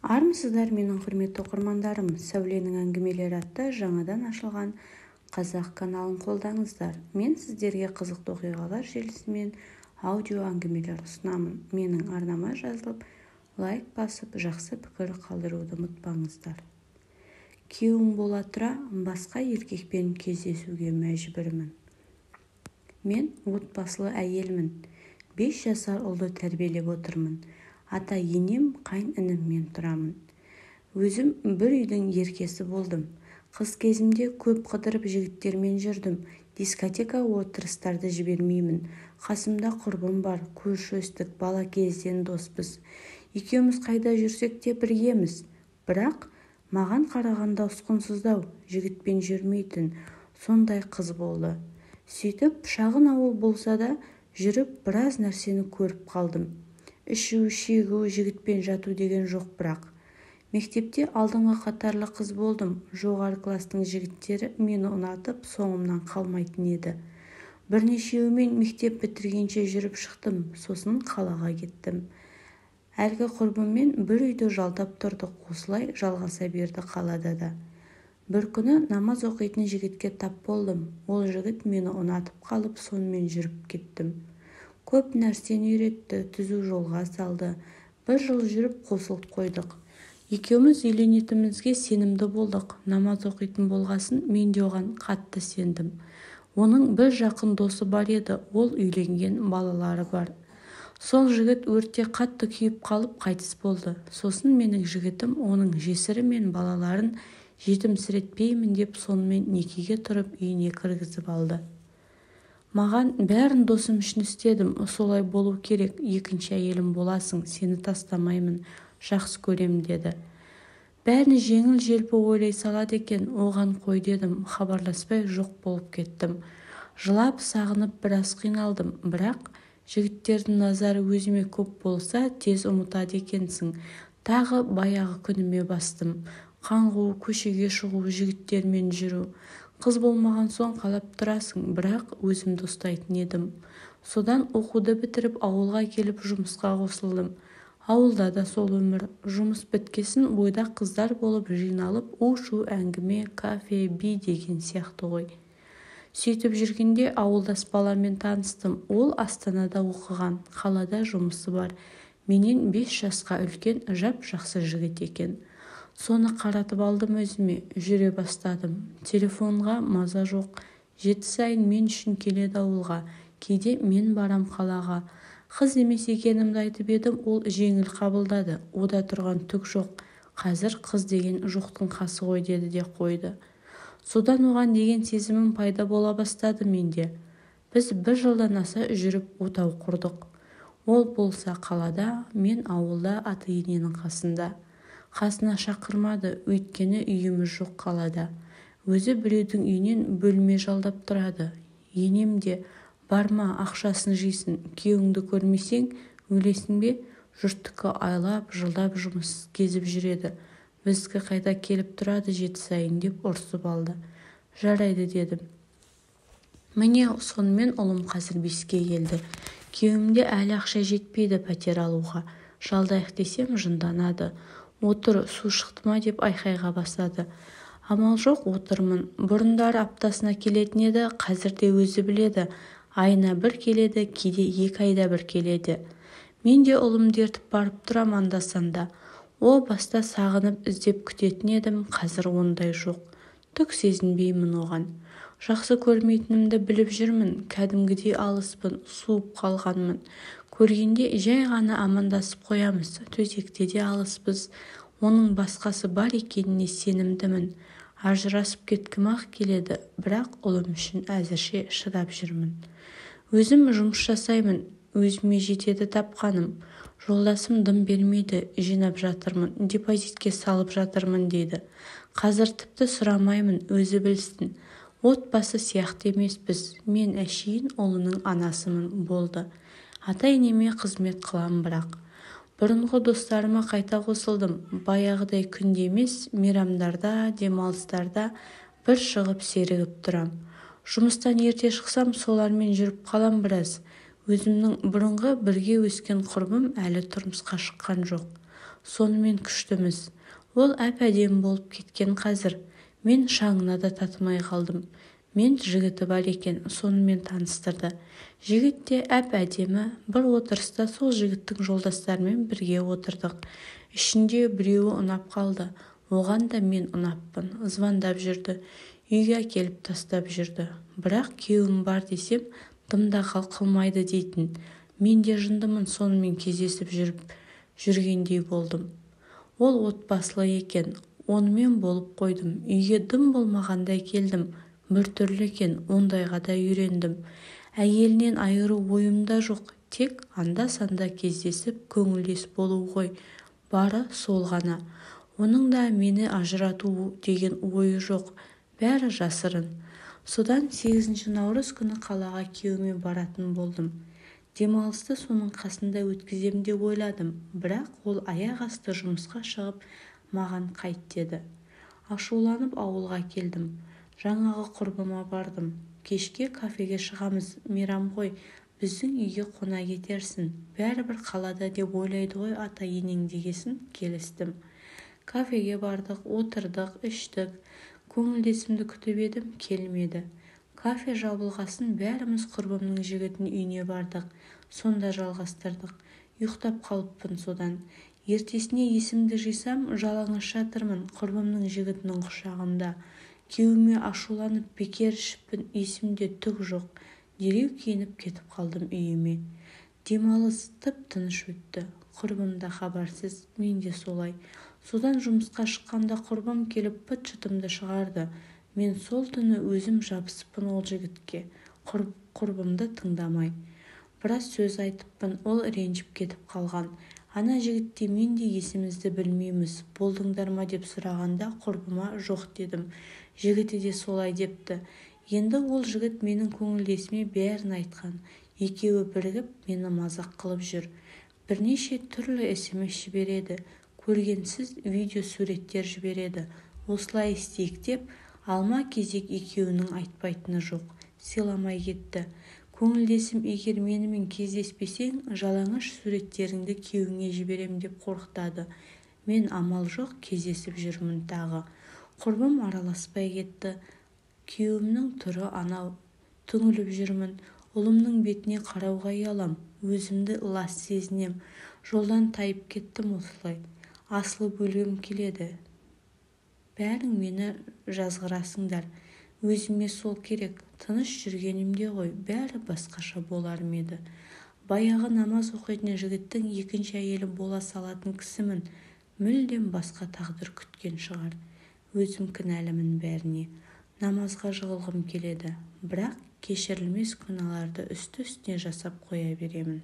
Армысыздар менің құрметті оқырмандарым, Сәуленің әңгімелері атты жаңадан ашылған қазақ каналын қолдаңыздар. Мен сіздерге қызықты оқиғалар желісімен аудио әңгімелер ұсынамын. Менің арнама жазылып, лайк басып, жақсы пікір қалдыруды ұмытпаңыздар. Күйеуім бола тұра басқа еркекпен кездесуге мәжбүрмін. Мен отбасылы әйелмін. 5 жасар ұлды тәрбиелеп отырмын. Ата-енем, қайын-ініммен тұрамын. Өзім бір үйдің еркесі болдым. Қыз кезімде көп қыдырып жігіттермен жүрдім. Дискотека отырыстарды жібермеймін. Қасымда құрбым бар, көрші өстік, бала кезден доспыз. Екеуміз қайда жүрсек те біргеміз. Бірақ маған қарағанда ұсқынсыздау, жігітпен жүрмейтін, сондай қыз болды. Сөйтіп, шағын ауыл болса да, жүріп біраз нәрсені көріп қалдым. Ішу, шегу, жігітпен жату деген жоқ бірақ. Мектепте алдыңғы қатарлы қыз болдым. Жоғары кластың жігіттері мені ұнатып, соңымнан қалмайтын еді. Бірнешеуімен мектеп бітіргенше жүріп шықтым, сосын қалаға кеттім. Әлгі құрбыммен бір үйді жалдап тұрдық, осылай жалғаса берді қалада да. Бір күні намаз оқитын жігітке тап болдым. Ол жігіт мені ұнатып қалып, сонымен жүріп кеттім. Көп нәрсені үйретті, түзу жолға салды. Бір жыл жүріп қосылып қойдық. Екеуміз үйленетінімізге сенімді болдық. Намаз оқитын болғасын, мен де оған қатты сендім. Оның бір жақын досы бар еді, ол үйленген, балалары бар. Сол жігіт өртте қатты күйіп қалып қайтыс болды. Сосын менің жігітім оның жесірі мен балаларын жетімсіретпеймін деп сонымен некеге тұрып үйіне кіргізіп алды. Маған бәрін досым үшін істедім, солай болу керек, екінші әйелім боласың, сені тастамаймын, жақсы көрем деді. Бәрін жеңіл-желпі ойлай салады екен, оған қой дедім, хабарласпай жоқ болып кеттім. Жылап, сағынып біраз қиналдым, бірақ жігіттердің назары өзіме көп болса, тез ұмытады екенсің. Тағы баяғы күніме бастым. Қаңғу, көшеге шығу, жігіттермен жүру. Қыз болмаған соң қалап тұрасың, бірақ өзімді ұстайтын едім. Содан оқуды бітіріп ауылға келіп жұмысқа қосылдым. Ауылда да сол өмір. Жұмыс біткесін бойдақ қыздар болып жиналып, у-шу, әңгіме, кафе, би деген сияқты ғой. Сөйтіп жүргенде ауылдас баламен таныстым. Ол Астанада оқыған, қалада жұмысы бар. Менен 5 жасқа үлкен жап-жақсы жігіт екен. Соны қаратып алдым өзіме, жүре бастадым. Телефонға маза жоқ. 7 сайын мен үшін келеді ауылға. Кейде мен барам қалаға. Қыз емес екенімді айтып едім, ол жеңіл қабылдады. Ода тұрған түк жоқ. Қазір қыз деген жоқтың қасы ғой деді де қойды. Содан оған деген сезімім пайда бола бастады менде. Біз 1 жылдан аса жүріп отау құрдық. Ол болса қалада, мен ауылда ата-ененің қасында. Қасына шақырмады, өйткені үйіміз жоқ қалада. Өзі біреудің үйінен бөлме жалдап тұрады. Енем де, барма, ақшасын жейсін, күйеуіңді көрмесең, өлесің бе? Жұрттікі айлап, жылдап жұмыс кезіп жүреді. Біздікі қайда келіп тұрады 7 сайын деп ұрсып алды. Жарайды дедім. Міне сонымен ұлым қазір 5-ке келді. Күйеуімде әлі ақша жетпейді пәтер алуға. Жалдайық десем жынданады. Отыр, су шықты ма деп айқайға бастады. Амал жоқ, отырмын. Бұрындары аптасына келетін еді, қазір де өзі біледі. Айына 1 келеді, кейде 2 айда 1 келеді. Мен де ұлымды ертіп барып тұрам анда-санда. О баста сағынып іздеп күтетін едім, қазір ондай жоқ. Түк сезінбеймін оған. Жақсы көрмейтінімді біліп жүрмін, кәдімгідей алыспын, суып қалғанмын. Көргенде жай ғана амандасып қоямыз, төсекте де алыспыз. Оның басқасы бар екеніне сенімдімін. Ажырасып кеткім-ақ келеді, бірақ ұлым үшін әзірше шыдап жүрмін. Өзім жұмыс жасаймын, өзіме жетеді тапқаным. Жолдасым дым бермейді, жинап жатырмын, депозитке салып жатырмын дейді. Қазір тіпті сұрамаймын, өзі білсін. Отбасы сияқты емеспіз, мен әшейін ұлының анасымын, болды. Ата-енеме қызмет қылам бірақ. Бұрынғы достарыма қайта қосылдым. Баяғыдай күнде емес, мейрамдарда, демалыстарда бір шығып серігіп тұрам. Жұмыстан ерте шықсам, солармен жүріп қалам біраз. Өзімнің бұрынғы бірге өскен құрбым әлі тұрмысқа шыққан жоқ. сонымен күштіміз. Ол әп-әдемі болып кеткен қазір. Мен шаңына да татымай қалдым. Мен жігіті бар екен, сонымен таныстырды. Жігіт те әп-әдемі. Bir отырыста сол жігіттің жолдастарымен бірге отырдық. Ішінде біреуі ұнап қалды. Оған да мен ұнаппын. Звондап жүрді. Үйге әкеліп тастап жүрді. Бірақ күйеуім бар десем, дымда қылмайды дейтін. Мен де жындымын, сонымен кездесіп жүргендей болдым. Ол отбасылы екен. Онымен болып қойдым. Үйге дым болмағандай келдім. Бір түрлі екен, ондайға да үйрендім. Әйелінен айыру ойымда жоқ. Тек анда-санда кездесіп көңілдес болу ғой. Бары сол ғана. Оның да мені ажырату деген ойы жоқ. Бәрі жасырын. Содан 8 наурыз күні қалаға күйеуіме баратын болдым. Демалысты соның қасында өткізем деп ойладым. Бірақ ол аяқ асты жұмысқа шығып маған қайт деді. Ашуланып ауылға келдім. Жаңағы құрбыма бардым. Кешке кафеге шығамыз, мейрам ғой, біздің үйге қона кетерсін. Бәрібір қалада деп ойлайды ғой ата-енең дегесін. Келістім. Кафеге бардық, отырдық, іштік. Көңілдесімді күтіп едім, келмеді. Кафе жабылғасын бәріміз құрбымның жігітінің үйіне бардық. Сонда жалғастырдық. Ұйықтап қалыппын содан. Ертесіне есімді жисам, жалаңаш жатырмын құрбымның жігітінің құшағында. Күйеуіме ашуланып бекер ішіппін, есімде түк жоқ. Дереу киініп кетіп қалдым үйіме. Демалыс тып-тыныш өтті. Құрбым да хабарсыз, мен де солай. Содан жұмысқа шыққанда құрбым келіп быт-шытымды шығарды. Мен сол түні өзім жабысыппын ол жігітке. Құрбымды тыңдамай. Біраз сөз айтыппын, ол ренжіп кетіп қалған. Ана жігітте мен де есімізді білмейміз, болдыңдар ма деп сұрағанда құрбыма жоқ дедім. Жігіті де солай депті. Енді ол жігіт менің көңілдесіме бәрін айтқан. Екеуі бірігіп мені мазақ қылып жүр. Бірнеше түрлі SMS жібереді. Көргенсіз видео суреттер жібереді. Осылай істейік деп, алма-кезек екеуінің айтпайтыны жоқ. Сыйламай кетті. Көңілдесім, егер менімен кездеспесең, жалаңаш суреттеріңді күйеуіңе жіберем деп қорқытады. Мен амал жоқ, кездесіп жүрмін тағы. Құрбым араласпай кетті. Күйеуімнің түрі анау. Түңіліп жүрмін. Ұлымның бетіне қарауға ұялам. Өзімді лас сезінем. Жолдан тайып кеттім осылай. Асылып өлгім келеді. Бәрің мені жазғырасыңдар. Өзіме сол керек. Тыныш жүргенімде ғой, бәрі басқаша болар ма еді. Баяғы намаз оқитын жігіттің екінші әйелі бола салатын кісімін. Мүлдем басқа тағдыр күткен шығар. Өзім кінәлімін бәріне. Намазға жығылғым келеді. Бірақ кешірілмес күнәларды үсті-үстіне жасап қоя беремін.